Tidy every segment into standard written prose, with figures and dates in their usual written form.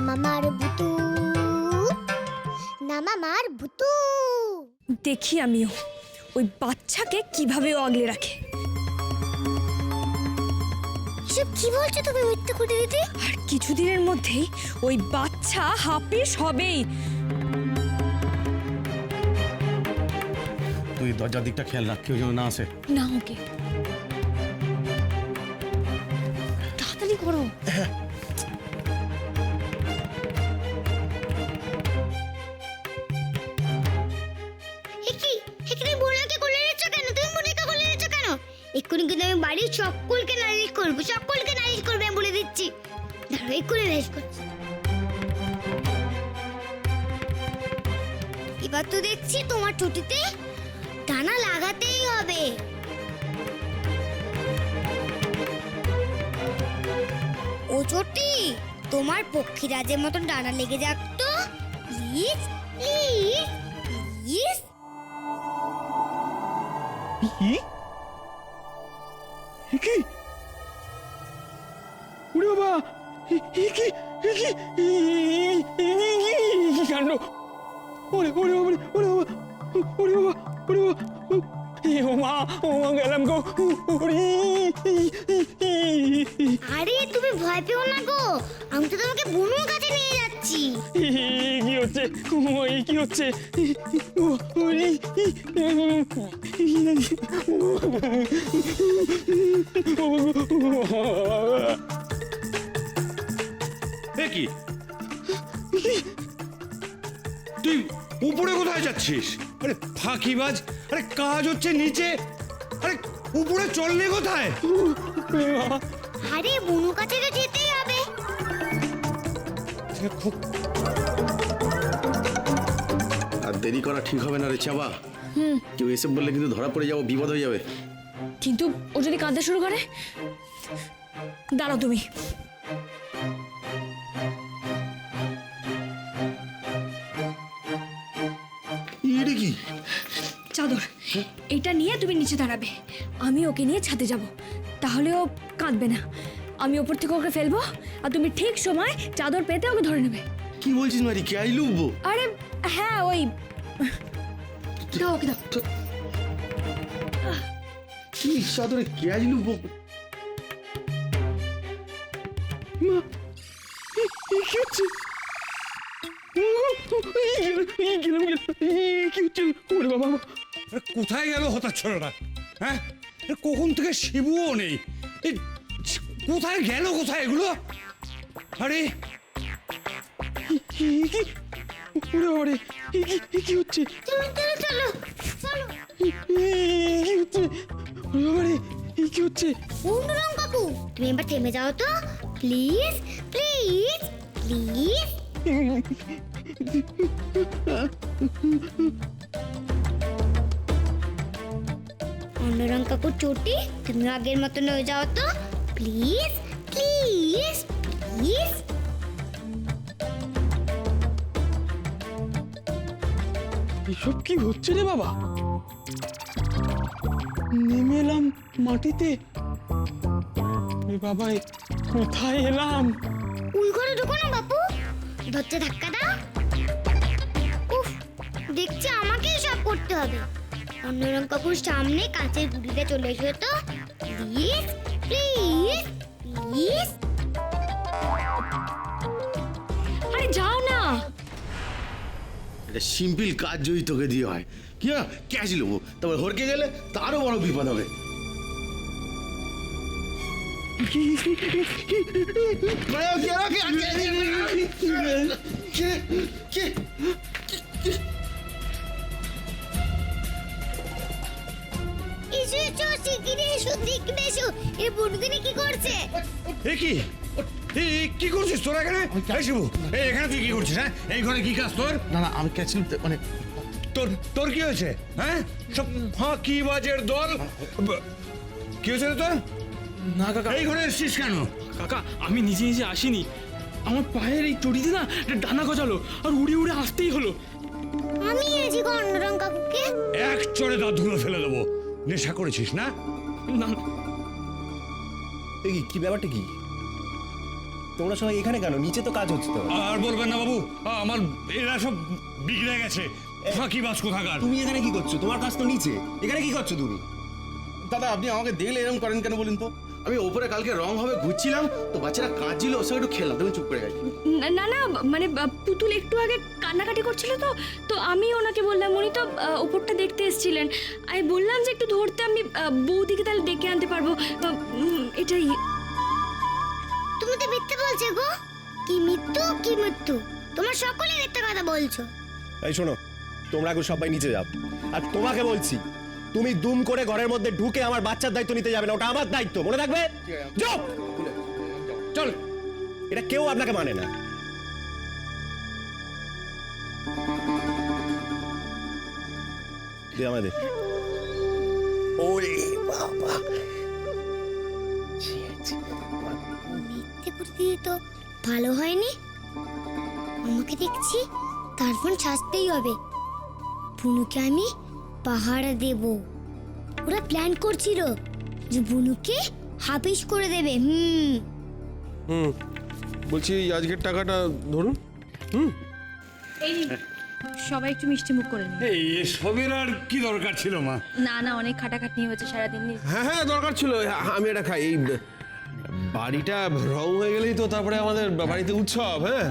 মামার ভুতু, না মামার ভুতু। দেখি আমিও ওই বাচ্চাকে কিভাবে ও আগলে রাখে। এসব কি বলছো তুমি মিথ্যে করে দিদি? আর কিছুদিনের মধ্যেই ওই বাচ্চা হাপিস হবেই। তুই দরজার দিকটা খেয়াল রাখ, কেউ যেন না আসে। না ওকে তাড়াতাড়ি করো। এক্ষুনি কিন্তু আমি বাড়ির সকলকে নালিশ করবো, সকলকে নালিশ করবে আমি বলে দিচ্ছি। দাঁড়াও এক্ষুনি নালিশ করছি। এবার তো দেখছি তোমার টুটিতে ডানা লাগাতেই হবে। ও চটি, তোমার পক্ষীরাজের মতন ডানা লেগে যাক তো প্লিজ প্লিজ প্লিজ। কি ওরে বাবা, কি কাণ্ড! ওরে ওরে ওরে ওরে বাবা, ওরে বাবা, ওরে বাবা, ও মা গেলাম গো। আরে তুমি ভয় পেও না গো, আমি তো তোমাকে বুনুর কাছে নিয়ে যাচ্ছি। কি হচ্ছে? কি হচ্ছে? কি তুই উপরে কোথায় যাচ্ছিস? আরে ফাঁকিবাজ! আরে কাজ হচ্ছে নিচে, আরে উপরে চললে কোথায়? আরে বুনুর কাছে তো যেতেই হবে। আর দেরি করা ঠিক হবে না রে চাবা। কেউ এসে বললে কিন্তু ধরা পড়ে যাবো, বিপদ হয়ে যাবে। কিন্তু ও যদি কাঁদতে শুরু করে? দাঁড়াও তুমি। কি চাদর এটা নিয়ে তুমি নিচে দাঁড়াবে, আমি ওকে নিয়ে ছাদে যাব, তাহলে ও কাঁদবে না। আমি ওপর থেকে ওকে ফেলবো আর তুমি ঠিক সময় চাদর পেতে ওকে ধরে নেবে। কি বলছিস মারি? কে আই লুবো? আরে হ্যাঁ ওই দাও ওকে দাও। কি চাদরে কে আই লুবো? কি হচ্ছে? কোথায় গেল হতাচ্ছাড়াটা? হ্যাঁ, কখন থেকে শিবুও নেই। কোথায় গেল, কোথায় এগুলো? আরে কি হচ্ছে? চলো চলো চলো। কি হচ্ছে? বুনুরাম কাকু, তুমি এবার থেমে যাও তো প্লিজ প্লিজ প্লিজ। অন্যরং কাকুর চটি, তুমি আগের মতন হয়ে যাও তো প্লিজ প্লিজ প্লিজ। এসব কি হচ্ছে রে বাবা? নেমে এলাম মাটিতে, বাবা কোথায় এলাম? উল ঘরে ঢুকো না বাপু, দরজা ধাক্কা দাও। উফ, দেখছি আমাকেই সব করতে হবে। অন্যরং কাকুর সামনে কাঁচের গুড়িটা চলে এসো তো প্লিজ প্লিজ প্লিজ। আরে যাও না। এটা সিম্পল কাজ যদি তোকে দিয়ে হয়, কি ক্যাচ নেবো, তারপর হরকে গেলে তারও বড় বিপদ হবে। এসো এসো শিগগিরি এসো, দেখবে এসো এ বনুদিনে কি করছে। এ কি, কি করছিস তোরা এখানে? শিবু, এখানে তুই কি করছিস? হ্যাঁ, এই ঘরে কি কাজ তোর? না না, আমি ক্যাচ মানে তোর কি হয়েছে? হ্যাঁ, সব ফাঁকিবাজের দল। কি হয়েছে তোর? না কাকা, এই ঘরে এসছিস কেন? কাকা আমি নিজে নিজে আসিনি, আমার পায়ের এই চটিতে না ডানা গজালো আর উড়ে উড়ে আসতেই হলো। আমি এনেছি গো অন্যরং কাকুকে। এক চড়ে দাঁতগুলো ফেলে দেবো। নেশা করেছিস না? না কি ব্যাপারটা কি? তোমরা সবাই এখানে কেন? নিচে তো কাজ হচ্ছে তো। আর বলবেন না বাবু, আমার এরা সব বিগড়ে গেছে, ফাঁকিবাজ কোথাকার। তুমি এখানে কি করছো? তোমার কাজ তো নিচে, এখানে কি করছো তুমি? দাদা আপনি আমাকে দেখলে এরকম করেন কেন বলুন তো? আমি ওপরে কালকে রং হবে ঘুরছিলাম, তো বাচ্চারা কাঁদছিল, ওর সঙ্গে একটু খেললাম, তুমি চুপ করে গেছি। না না মানে পুতুল একটু আগে কান্নাকাটি করছিল তো তো আমি ওনাকে বললাম, উনি তো ওপরটা দেখতে এসেছিলেন, আমি বললাম যে একটু ধরতে, আমি বৌদিকে তাহলে ডেকে আনতে পারবো, এটাই। তুমি তো মিথ্যে বলছো গো। কি মৃত্যু কি মৃত্যু, তোমার সকলে মিথ্যে কথা বলছো। এই শোনো, তোমরা এখন সবাই নিচে যাও। আর তোমাকে বলছি, তুমি দুম করে ঘরের মধ্যে ঢুকে আমার বাচ্চার দায়িত্ব নিতে যাবে না, ওটা আমার দায়িত্ব, মনে থাকবে? যাও, চল। এটা কেউ আপনাকে মানে না। দে আমাদের। ওরে বাবা, মিথ্যে করে দিয়ে তো ভালো হয়নি। আমাকে দেখছি তার ফোন ছাড়তেই হবে। বুনুকে আমি পাহারা দেব। ওরা প্ল্যান করছিল যে বুনুকে হাফিস করে দেবে। বলছি আজকের টাকাটা ধরুন। এই সবাই একটু মিষ্টি মুখ করে নিন। এই এসবের আর কি দরকার ছিল মা? না না, অনেক খাটাখাটনি হয়েছে সারাদিন। হ্যাঁ হ্যাঁ, দরকার ছিল। আমি এটা খাই। এই বাড়িটা রং হয়ে গেলেই তো তারপরে আমাদের বাড়িতে উৎসব। হ্যাঁ,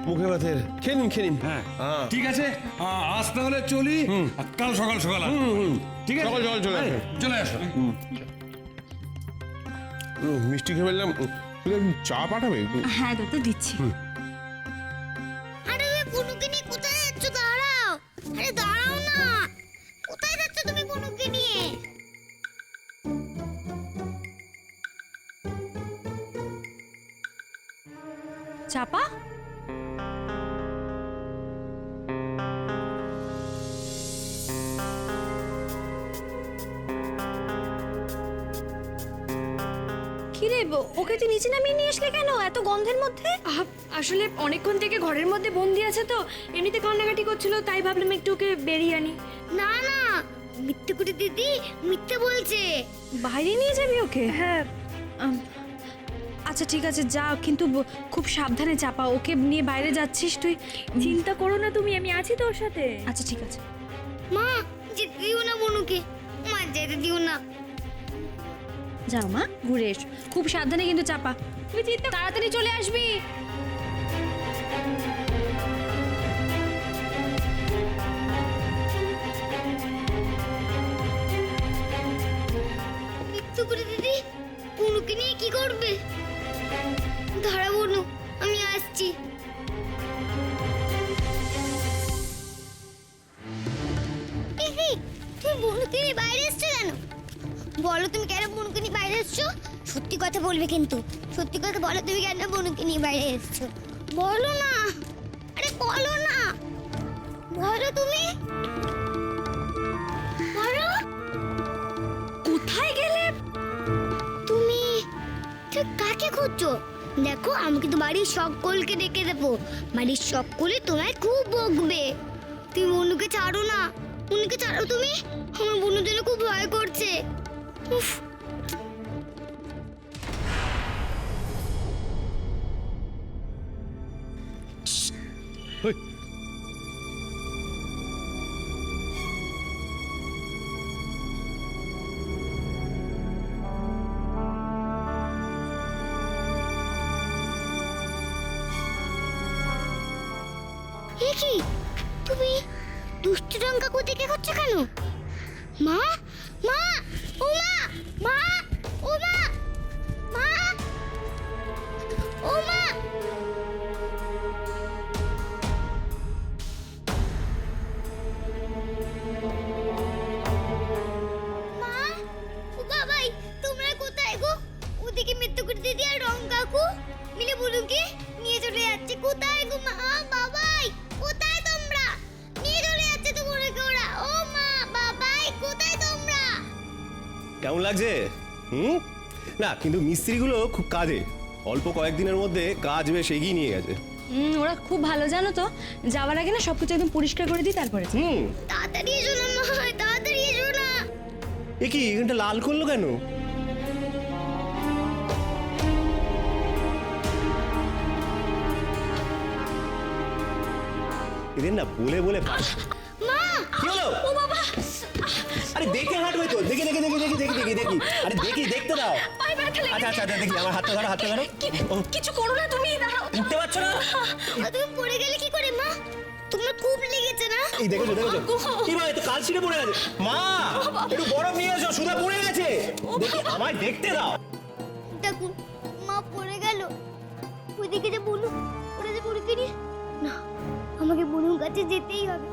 মুখে ভাতের। খেয়ে নিন খেয়ে নিন। হ্যাঁ ঠিক আছে, আজ তাহলে চলি, আর কাল সকাল সকাল আসবো। ঠিক আছে, সকাল সকাল চলে আসবেন। চলে আসো। মিষ্টি খেয়ে ফেললাম। তুমি একটু চা পাঠাবে একটু? হ্যাঁ দাদা, দিচ্ছি। আরে বুনুকে নিয়ে কোথায় যাচ্ছ? দাঁড়াও, আরে দাঁড়াও না। কোথায় যাচ্ছ তুমি বুনুকে নিয়ে? চাপা, কিরে ওকে তুই নিচে নামিয়ে নিয়ে আসলে কেন এত গন্ধের মধ্যে? আসলে অনেকক্ষণ থেকে ঘরের মধ্যে বন্দি আছে তো, এমনিতে কান্নাকাটি করছিল, তাই ভাবলাম একটু ওকে বেরিয়ে আনি। না না, মিথ্যে করে দিদি মিথ্যে বলছে। বাইরে নিয়ে যাবি ওকে? হ্যাঁ। আচ্ছা ঠিক আছে, যা, কিন্তু খুব সাবধানে চাপা। ওকে নিয়ে বাইরে যাচ্ছিস তুই। চিন্তা করো না তুমি, আমি আছি তোর সাথে। আচ্ছা ঠিক আছে। মা, যেতে দিও না বুনুকে। মা, যেতে দিও না। যাও মা, ঘুরে এসো, খুব সাবধানে কিন্তু চাপা। তুই তাড়াতাড়ি চলে আসবি। মিথ্যে করে দিদি বুনুকে নিয়ে কি করবে? দাঁড়া বুনু, আমি আসছি। দিদি, তুমি বুনুকে নিয়ে বাইরে এসছো কেন? বলো তুমি কেন বুনুকে নিয়ে বাইরে এসছো? সত্যি কথা বলবে কিন্তু, সত্যি কথা বলো, তুমি কেন বুনুকে নিয়ে বাইরে এসছো? বলো না, আরে বলো না, বলো তুমি, বলো। কোথায় গেলে তুমি ঠিক কাকে খুঁজছো? দেখো, আমি কিন্তু বাড়ির সকলকে ডেকে দেবো। বাড়ির সকলে তোমায় খুব বকবে। তুমি বনুকে ছাড়ো না, বনুকে ছাড়ো তুমি। আমার বনুর জন্য খুব ভয় করছে। উফ, এ কি, তুমি দুষ্টু রঙ কাকু দেখে করছো কেন? মা, মা, ও মা, মা, ও মা, মা, ও মা। মা, ও বাবাই, তোমরা কোথায় গো? ওদিকে মৃত্যু করে দিদি আর রঙ কাকু মিলে বুনুকে নিয়ে চলে যাচ্ছে। কোথায় গো মা, বাবাই, কোথায় তোমরা? নিয়ে চলে যাচ্ছে তো বুনুকে ওরা। ও মা, বাবাই, কোথায় তোমরা? কেমন লাগছে? না, কিন্তু মিস্ত্রিগুলো খুব কাজে। অল্প কয়েকদিনের মধ্যে কাজ বেশ এগিয়ে নিয়ে গেছে। ওরা খুব ভালো, জানো তো। যাওয়ার আগে না সবকিছু একদম পরিষ্কার করে দিই, তারপরে। তাড়াতাড়ি এসো না মা, তাড়াতাড়ি এসো না। এ কি, এখানটা লাল করলো কেন? এদের না বলে বলে মা কি হলো? ও বাবা, আরে দেখে হাঁটবে তো, দেখি দেখি দেখি দেখি দেখি দেখি দেখি আরে দেখি দেখতে দাও। পায়ে ব্যথা লেগেছে। আচ্ছা আচ্ছা দেখি, আমার হাতটা ধরো, হাতটা ধরো। ও, কিছু করো না তুমি, দাঁড়াও। উঠতে পারছো না? তুমি পড়ে গেলে কি করে মা? তোমার খুব লেগেছে না? এই দেখেছো দেখেছো কি ভাই, তো কাল ছিঁড়ে পড়ে গেছে। মা একটু বরফ নিয়ে এসো, সুধা পড়ে গেছে। দেখি আমায় দেখতে দাও। দেখুন মা পড়ে গেল। ওইদিকে যে বনু, ওরা যে বনুকে নিয়ে, না আমাকে বনুর কাছে যেতেই হবে।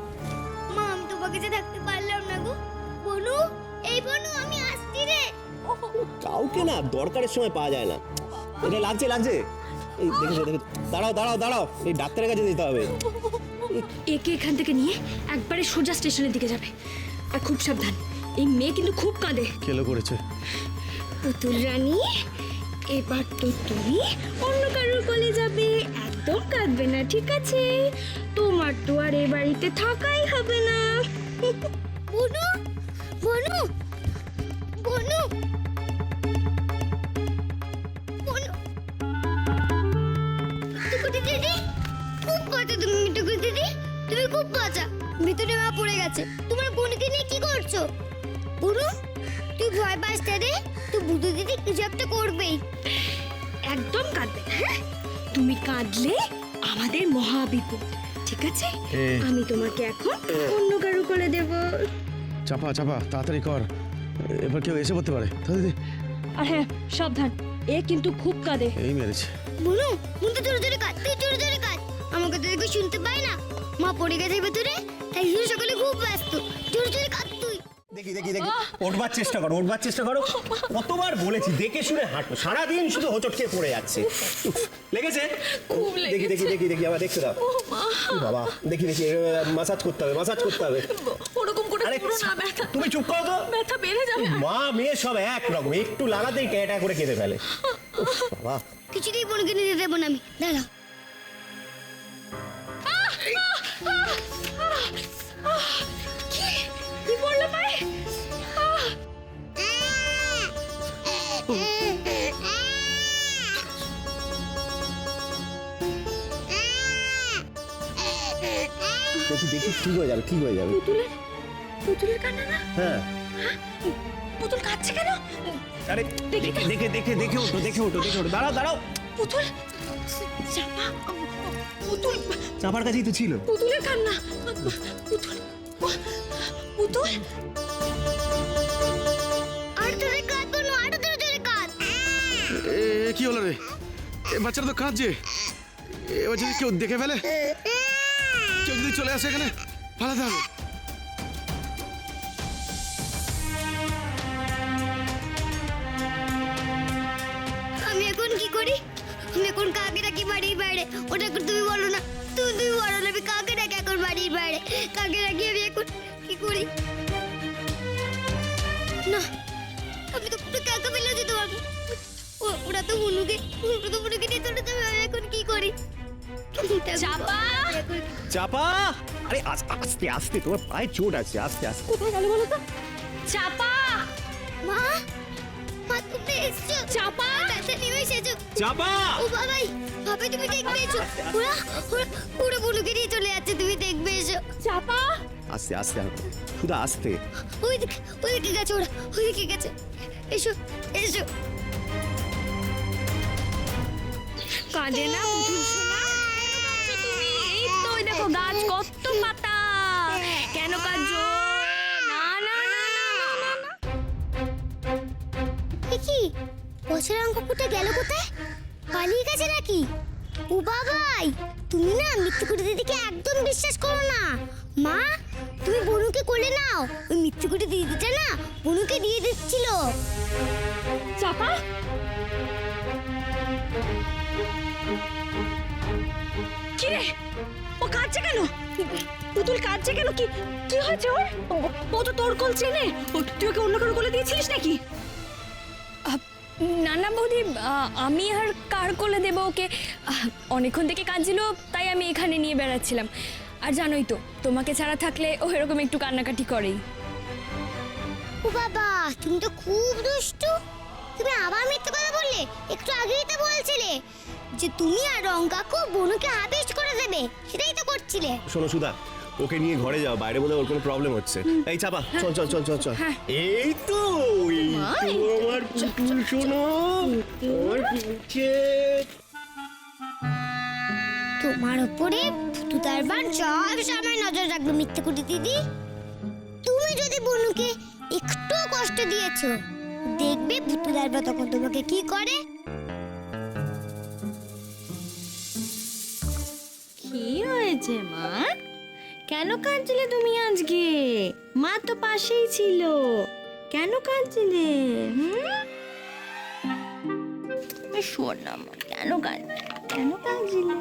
মা আমি তোমার কাছে থাকতে পারলাম না গো। বনু, এই বনু আমি আসছি রে। কাউকে না দরকারের সময় পাওয়া যায় না। এটা লাগছে লাগছে। এই দেখেছো দেখেছো, দাঁড়াও দাঁড়াও দাঁড়াও, এই ডাক্তারের কাছে যেতে হবে। একে এখান থেকে নিয়ে একবারে সোজা স্টেশনের দিকে যাবে। আর খুব সাবধান, এই মেয়ে কিন্তু খুব কাঁদে। খেলো করেছে। পুতুল রানী, এবার তো তুমি অন্য কারোর কোলে যাবে, একদম কাঁদবে না, ঠিক আছে? তোমার তো আর এ বাড়িতে থাকাই হবে না। বনু, বনু, বনু, বনু। মিঠুকুটি দিদি, খুব বাঁচা তুমি। মিঠুকুটি দিদি, তুমি খুব বাঁচা। ভিতরে মা পড়ে গেছে। তোমার বোনকে নিয়ে কি করছো? বনু, তুই ভয় পাস না রে। তুই বুধু দিদি কিছু একটা করবেই। একদম কাঁদবে না, হ্যাঁ? তুমি কাঁদলে আমাদের মহা বিপদ, ঠিক আছে? আমি তোমাকে এখন অন্য কারো কোলে দেব। চাপা চাপা, তাড়াতাড়ি কর, এবার কেউ এসে পড়তে পারে। তাড়াতাড়ি। আর হ্যাঁ, সাবধান, এ কিন্তু খুব কাঁদে। এই মেরেছে। বনু, মুন্টু জোরে জোরে কাঁদ, তুই জোরে জোরে কাঁদ। আমাকে তো দেখে শুনতে পায় না। মা পড়ে গেছে ভেতরে, তাই জন্য সকালে খুব ব্যস্ত। জোরে জোরে কাঁদ তুই। দেখি দেখি দেখি, উঠবার চেষ্টা করো, উঠবার চেষ্টা করো। কতবার বলেছি দেখে শুনে হাঁটো, সারাদিন শুধু হোঁচট খেয়ে পড়ে যাচ্ছে। উফ, লেগেছে? খুব দেখি দেখি দেখি দেখি, আবার দেখতে দাও। ও বাবা, দেখি দেখি, মাসাজ করতে হবে, মাসাজ করতে হবে। ওরকম করে আরে পুরো না, ব্যথা তুমি চুপ করো তো। ব্যথা বেড়ে যাবে। মা মেয়ে সব এক রকম, একটু লাগাতেই ট্যাটা করে কেঁদে ফেলে। উফ, বাবা কিছুতেই বোনকে নিতে দেবো না আমি। দাঁড়া। কি বললো পায়ে? দেখি দেখি, ঠিক হয়ে যাবে, ঠিক হয়ে যাবে। পুতুলের কান্না না? হ্যাঁ, পুতুল কাঁদছে কেন? আরে দেখে দেখে দেখে দেখে ওঠো, দেখে ওঠো, দেখে ওঠো। দাঁড়াও দাঁড়াও, পুতুল, চাপা, পুতুল, চাপার কাছেই তো ছিল। পুতুলের কান্না। পুতুল, পুতুল। আর তোরে কাঁদ বনু, আর তোরে জোরে কাঁদ। এ কি হলো রে? এ বাচ্চারা তো কাঁদছে। এবার যদি কেউ দেখে ফেলে, কেউ যদি চলে আসে এখানে, পালাতে হবে। আমি এখন কি করি? আমি এখন কাকে ডাকি বাড়ির বাইরে? ওটা এখন তুমি বলো না। তুমি বলো না, আমি কাকে ডাকি এখন বাড়ির বাইরে? কাকে ডাকি আমি এখন কি করি? না, আমি তো পুরো কাকে ফেলে যেতে পারবো। ওরা তো হুনুকে নিয়ে চলে যাবে। আমি এখন কি করি? চাপা, চাপা, আরে আস্তে আস্তে, তোমার পায়ে চোট আছে, আস্তে আস্তে। কোথায় গেল বলো তো? চাপা, মা, মা তুমি এসছো? চাপা, ব্যথা নিয়ে এসেছো? চাপা, ও বাবাই, বাবাই তুমি দেখবে এসো। ওরা বোনকে নিয়ে চলে যাচ্ছে, তুমি দেখবে এসো। চাপা। আস্তে আস্তে, শুধু আস্তে। ওইদিকে গেছে ওরা, ওইদিকে গেছে। এসো এসো। কাঁদে না পুতুল সোনা? তুমি এই তো, ওই দেখো গাছ কত পাতা। কেন কাঁদছো? না না না না না না। কি বছর অঙ্কটা গেল কোথায়? পালিয়ে গেছে নাকি? ও বাবাই, তুমি না মিথ্যুকুটি দিদিকে একদম বিশ্বাস করো না। মা, তুমি বনুকে কোলে নাও। ওই মিথ্যুকুটি দিদিটা না বনুকে দিয়ে দিচ্ছিল। চাপা, কি রে? ও কাঁদছে কেন? পুতুল কাঁদছে কেন? কি কি হয়েছে ওর? ও তো তোর কোল চেনে। তুই ওকে অন্য কারো কোলে দিয়েছিলিস নাকি? না না বৌদি, আমি আর কার কোলে দেবো ওকে? অনেকক্ষণ থেকে কাঁদছিল, তাই আমি এখানে নিয়ে বেড়াচ্ছিলাম। আর জানোই তো, তোমাকে ছাড়া থাকলে ও এরকম একটু কান্নাকাটি করেই। ও বাবা, তুমি তো খুব দুষ্টু। তুমি আবার মিথ্যে কথা বললে। একটু আগেই তো বলছিলে যে তুমি আর রং কাকু বনুকে আদেশ করে দেবে। সেটাই তো করতে করছিলে? শোনো সুধা, ওকে নিয়ে ঘরে যাও, বাইরে বলে ওর কোনো প্রবলেম হচ্ছে। এই চাপা, চল চল চল চল চল। এই তো আমার পুতুল, শোনো আমার পুচকে। তোমার উপরে ভুতুদার বান সব সময় নজর রাখবে মিথ্যেকুটি দিদি। তুমি যদি বনুকে একটু কষ্ট দিয়েছো, দেখবে ভুতুদার বা তখন তোমাকে কি করে। কি হয়েছে মা? কেন কাঁদছিলে তুমি আজকে? মা তো পাশেই ছিল, কেন কাঁদছিলে? শোন না মা, কেন কাঁদছিলে?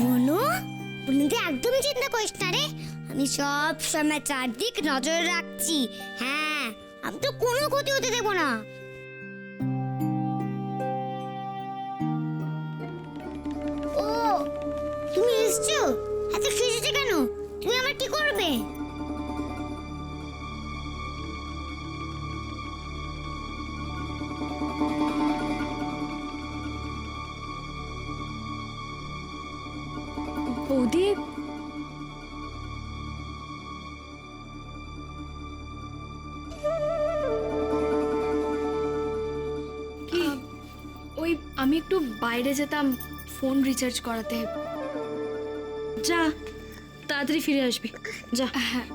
বনু, বনুকে একদম চিন্তা করিস না রে, আমি সব সময় চারদিক নজর রাখছি। হ্যাঁ, আমি তো কোনো ক্ষতি হতে দেবো না। ও, তুমি এসছো? এত খুশিতে কেন? তুমি আমার কি করবে? বৌদি, কি ওই আমি একটু বাইরে যেতাম ফোন রিচার্জ করাতে। যা, তাড়াতাড়ি ফিরে আসবি, যা। হ্যাঁ,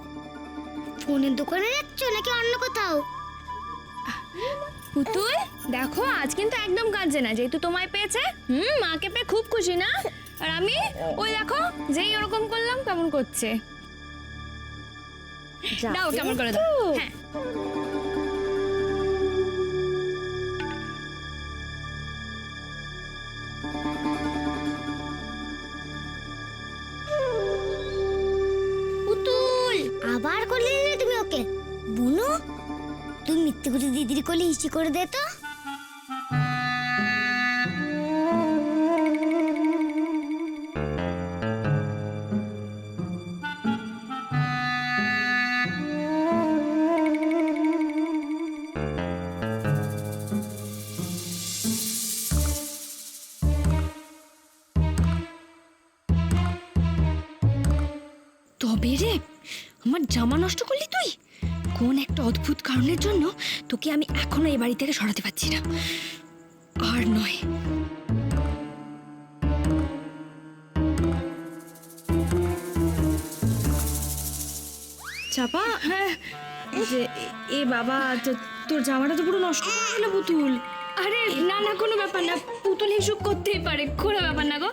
ফোনের দোকানে যাচ্ছ নাকি অন্য কোথাও? পুতুল দেখো, আজ কিন্তু একদম কাঁদছে না, যেহেতু তোমায় পেয়েছে। মাকে পেয়ে খুব খুশি না? আর আমি ওই দেখো, যেই ওরকম করলাম কেমন করছে। দাও, কেমন করে দাও। হ্যাঁ, পুতুল, আবার করলে না তুমি ওকে? বুনু, তুমি মিথ্যেকুটি দিদির কোলে হিসি করে দে তো। তবে রে, আমার জামা নষ্ট করলি তুই। কোন একটা অদ্ভুত কারণের জন্য তোকে আমি এখনো এই বাড়ি থেকে সরাতে পারছি না। আর নয়, চাপা। হ্যাঁ, যে এ বাবা, তোর জামাটা তো পুরো নষ্ট করে দিল পুতুল। আরে না না, কোনো ব্যাপার না, পুতুল হিসুক করতেই পারে, কোনো ব্যাপার না গো।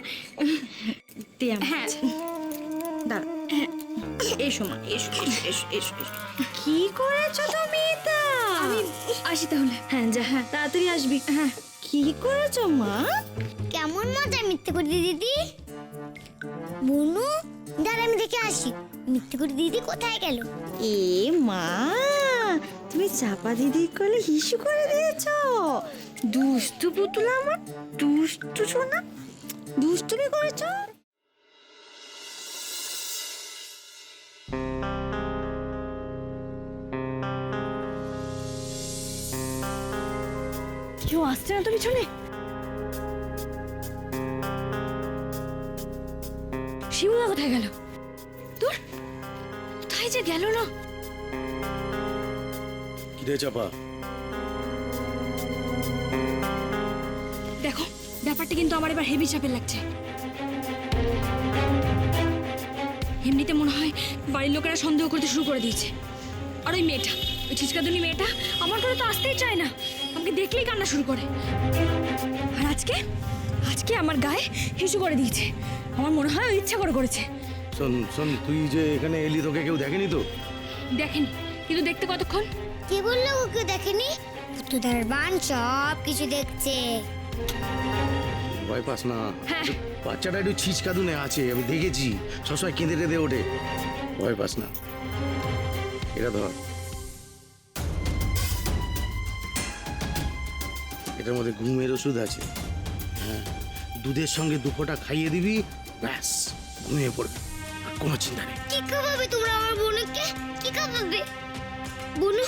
হ্যাঁ, দাঁড়া। হ্যাঁ, এসো মা, এসো এসো এসো এসো। কি করেছো তুমি এটা? আমি আসি তাহলে। হ্যাঁ যা, হ্যাঁ তাড়াতাড়ি আসবি। হ্যাঁ, কি করেছো মা? কেমন মজা মিথ্যেকুটি দিদি। বুনু, দাঁড়া আমি দেখে আসি মিথ্যেকুটি দিদি কোথায় গেল। এ মা, তুমি চাপা দিদির কোলে হিসু করে দিয়েছো। দুষ্টু পুতুল আমার, দুষ্টু সোনা, দুষ্টুমি করেছো। কেউ আসছে না তো পিছনে? শিমুলা কোথায় গেল? তোর কোথায় যে গেল না? কি রে চাপা? দেখো, ব্যাপারটা কিন্তু আমার এবার হেভি চাপের লাগছে। এমনিতে মনে হয় বাড়ির লোকেরা সন্দেহ করতে শুরু করে দিয়েছে। আর ওই মেয়েটা, ওই ছিচকাদুনি মেয়েটা আমার ঘরে তো আসতেই চায় না, আমাকে দেখলেই কান্না শুরু করে। আর আজকে আজকে আমার গায়ে হিসু করে দিয়েছে। আমার মনে হয় ও ইচ্ছা করে করেছে। শোন শোন, তুই যে এখানে এলি তোকে কেউ দেখেনি তো? দেখেনি, কিন্তু দেখতে কতক্ষণ? কে বললো ওকে দেখেনি? ভুতুদার বান সব কিছু দেখছে। ভয় পাস না, হ্যাঁ। বাচ্চাটা একটু ছিচকাদুনে আছে, আমি দেখেছি, সবসময় কেঁদে টেঁদে ওঠে। ভয় পাস না, এটা ধর, এটার মধ্যে ঘুমের ওষুধ আছে। হ্যাঁ, দুধের সঙ্গে 2 ফোঁটা খাইয়ে দিবি, ব্যাস ঘুমিয়ে পড়বে, আর কোনো চিন্তা নেই। কি খাওয়াবে তোমরা আমার বোনকে? কি খাওয়াবে? বুনু,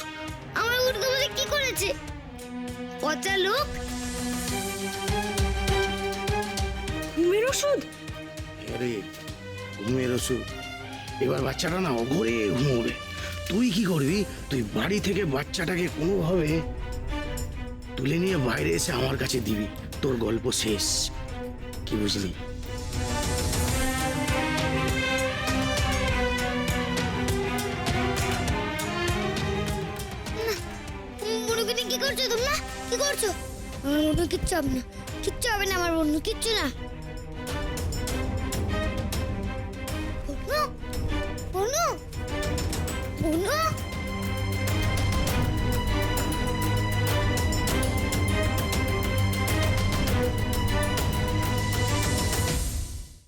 আমার বোন তোমাদের কি করেছে? পচা লোক। ওষুধ? আরে ঘুমের ওষুধ, এবার বাচ্চাটা না অঘরে ঘুমোবে। তুই কি করবি, তুই বাড়ি থেকে বাচ্চাটাকে কোনোভাবে তুলে নিয়ে বাইরে এসে আমার কাছে দিবি, তোর গল্প শেষ। কি বুঝলি? বনুকে নিয়ে কি করছো তোমরা? কি করছো? আমার বনু কিচ্ছু হবে না, কিচ্ছু হবে না আমার বনু, কিচ্ছু না। বনু, বনু, বনু।